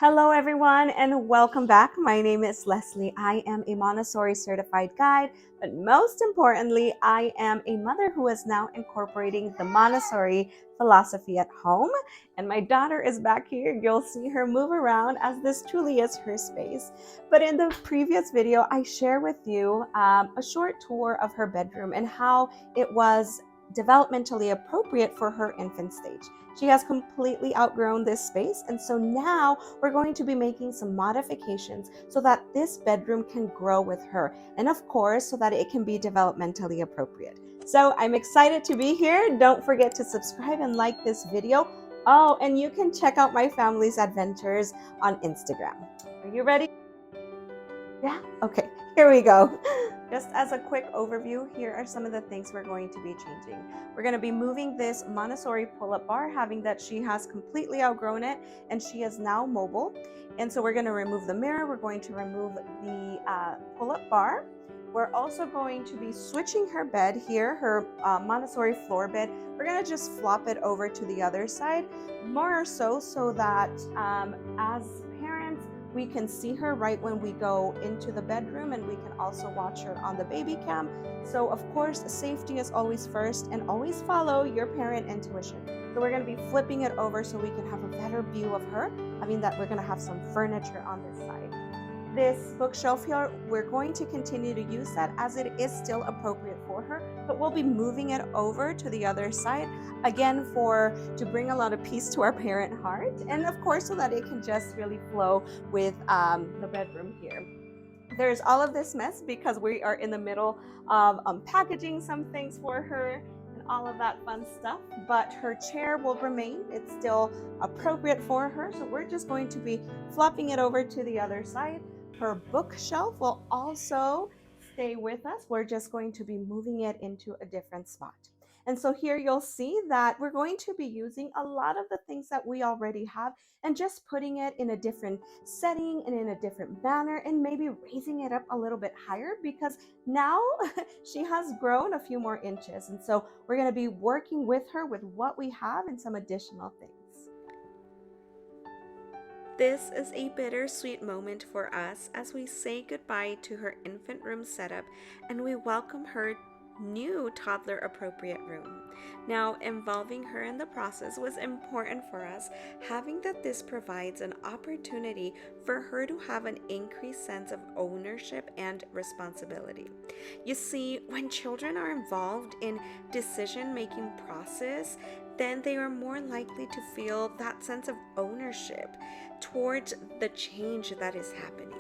Hello everyone and welcome back. My name is Leslie. I am a Montessori certified guide, but most importantly, I am a mother who is now incorporating the Montessori philosophy at home. And my daughter is back here. You'll see her move around as this truly is her space. But in the previous video, I share with you a short tour of her bedroom and how it was developmentally appropriate for her infant stage. She has completely outgrown this space, and so now we're going to be making some modifications so that this bedroom can grow with her, and of course, so that it can be developmentally appropriate. So I'm excited to be here. Don't forget to subscribe and like this video. Oh, and you can check out my family's adventures on Instagram. Are you ready? Yeah? Okay, here we go. Just as a quick overview, here are some of the things we're going to be changing. We're going to be moving this Montessori pull-up bar, having that she has completely outgrown it and she is now mobile. And so we're going to remove the mirror. We're going to remove the pull-up bar. We're also going to be switching her bed here, her Montessori floor bed. We're going to just flop it over to the other side, more so that as parents, we can see her right when we go into the bedroom, and we can also watch her on the baby cam. So of course, safety is always first, and always follow your parent intuition. So we're going to be flipping it over so we can have a better view of her, having that we're going to have some furniture on this side. This bookshelf here, we're going to continue to use that as it is still appropriate for her, but we'll be moving it over to the other side, again, to bring a lot of peace to our parent heart, and of course, so that it can just really flow with the bedroom here. There's all of this mess because we are in the middle of packaging some things for her and all of that fun stuff, but her chair will remain. It's still appropriate for her, so we're just going to be flopping it over to the other side. Her bookshelf will also stay with us. We're just going to be moving it into a different spot. And so here you'll see that we're going to be using a lot of the things that we already have and just putting it in a different setting and in a different manner, and maybe raising it up a little bit higher because now she has grown a few more inches. And so we're going to be working with her with what we have and some additional things. This is a bittersweet moment for us as we say goodbye to her infant room setup and we welcome her new toddler appropriate room. Now, involving her in the process was important for us, having that this provides an opportunity for her to have an increased sense of ownership and responsibility. You see, when children are involved in decision-making process, then they are more likely to feel that sense of ownership towards the change that is happening.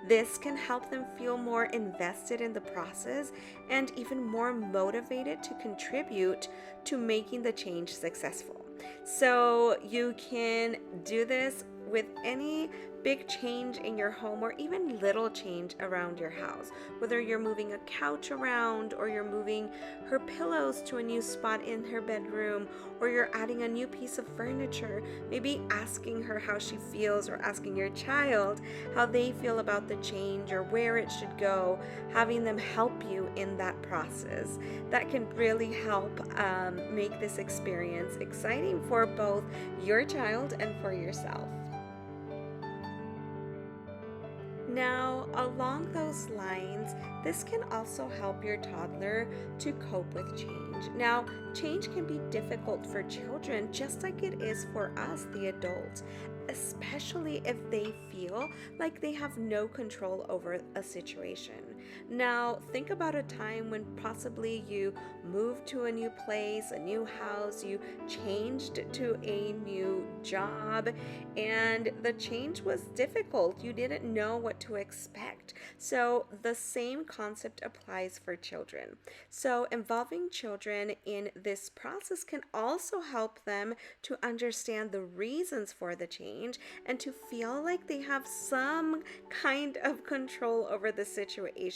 This can help them feel more invested in the process and even more motivated to contribute to making the change successful. So you can do this with any big change in your home or even little change around your house, whether you're moving a couch around or you're moving her pillows to a new spot in her bedroom, or you're adding a new piece of furniture, maybe asking her how she feels or asking your child how they feel about the change or where it should go, having them help you in that process. That can really help make this experience exciting for both your child and for yourself. Now, along those lines, this can also help your toddler to cope with change. Now, change can be difficult for children just like it is for us, the adults, especially if they feel like they have no control over a situation. Now, think about a time when possibly you moved to a new place, a new house, you changed to a new job, and the change was difficult. You didn't know what to expect. So the same concept applies for children. So involving children in this process can also help them to understand the reasons for the change and to feel like they have some kind of control over the situation.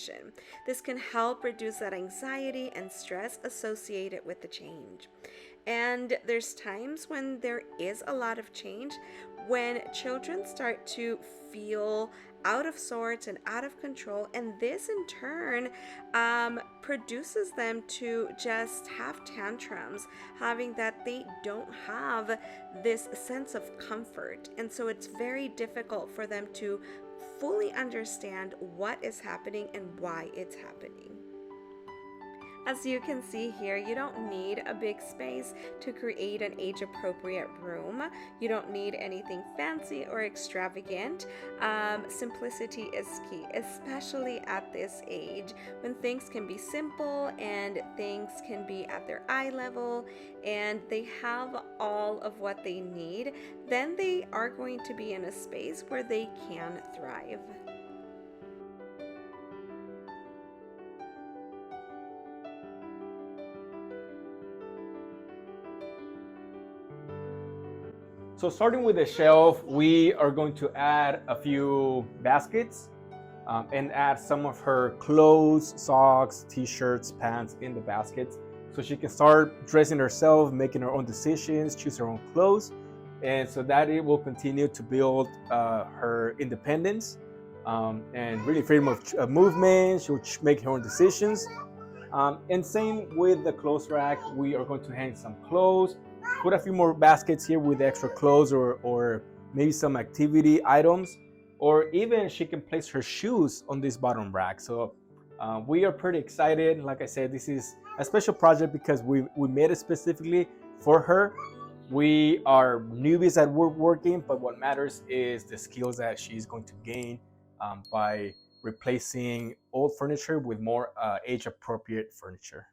This can help reduce that anxiety and stress associated with the change. And there's times when there is a lot of change, when children start to feel out of sorts and out of control, and this in turn produces them to just have tantrums, having that they don't have this sense of comfort. And so it's very difficult for them to fully understand what is happening and why it's happening. As you can see here, you don't need a big space to create an age-appropriate room. You don't need anything fancy or extravagant. Simplicity is key, especially at this age, when things can be simple and things can be at their eye level and they have all of what they need. Then they are going to be in a space where they can thrive. So starting with the shelf, we are going to add a few baskets and add some of her clothes, socks, t-shirts, pants in the baskets, so she can start dressing herself, making her own decisions, choose her own clothes, and so that it will continue to build her independence and really freedom of movement. She'll make her own decisions. And same with the clothes rack, we are going to hang some clothes, put a few more baskets here with extra clothes or maybe some activity items, or even she can place her shoes on this bottom rack. So we are pretty excited. Like I said, this is a special project because we made it specifically for her. We are newbies at woodworking, but what matters is the skills that she's going to gain by replacing old furniture with more age-appropriate furniture.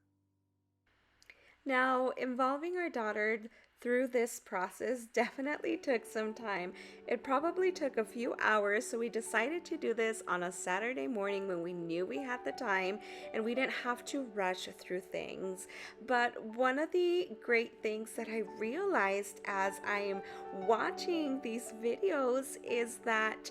Now, involving our daughter through this process definitely took some time. It probably took a few hours, so we decided to do this on a Saturday morning when we knew we had the time and we didn't have to rush through things. But one of the great things that I realized as I am watching these videos is that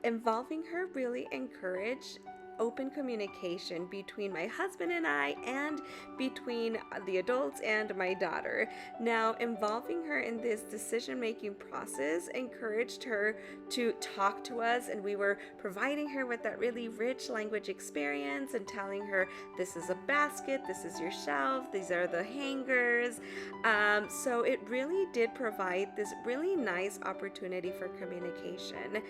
involving her really encouraged open communication between my husband and I, and between the adults and my daughter. Now, involving her in this decision-making process encouraged her to talk to us, and we were providing her with that really rich language experience and telling her, this is a basket, this is your shelf, these are the hangers. So it really did provide this really nice opportunity for communication.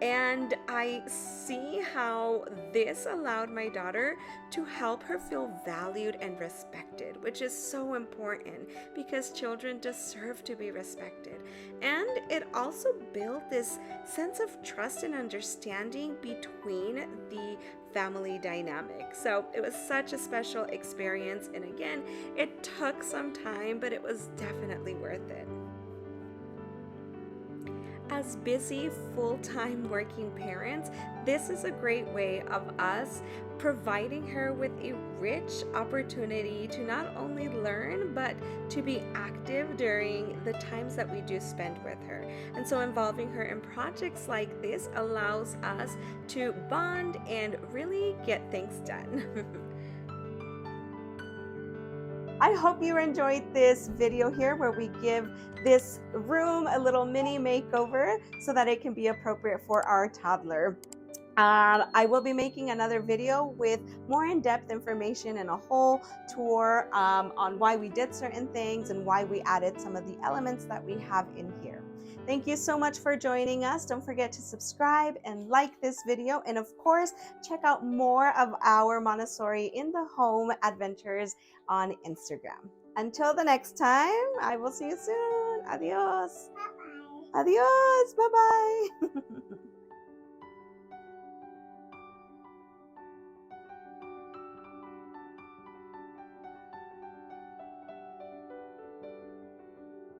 And I see how this allowed my daughter to help her feel valued and respected, which is so important because children deserve to be respected. And it also built this sense of trust and understanding between the family dynamic. So it was such a special experience. And again, it took some time, but it was definitely worth it. As busy, full-time working parents, this is a great way of us providing her with a rich opportunity to not only learn, but to be active during the times that we do spend with her. And so involving her in projects like this allows us to bond and really get things done. I hope you enjoyed this video here where we give this room a little mini makeover so that it can be appropriate for our toddler. I will be making another video with more in-depth information and a whole tour on why we did certain things and why we added some of the elements that we have in here. Thank you so much for joining us. Don't forget to subscribe and like this video. And of course, check out more of our Montessori in the home adventures on Instagram. Until the next time, I will see you soon. Adios. Bye-bye. Adios. Bye-bye.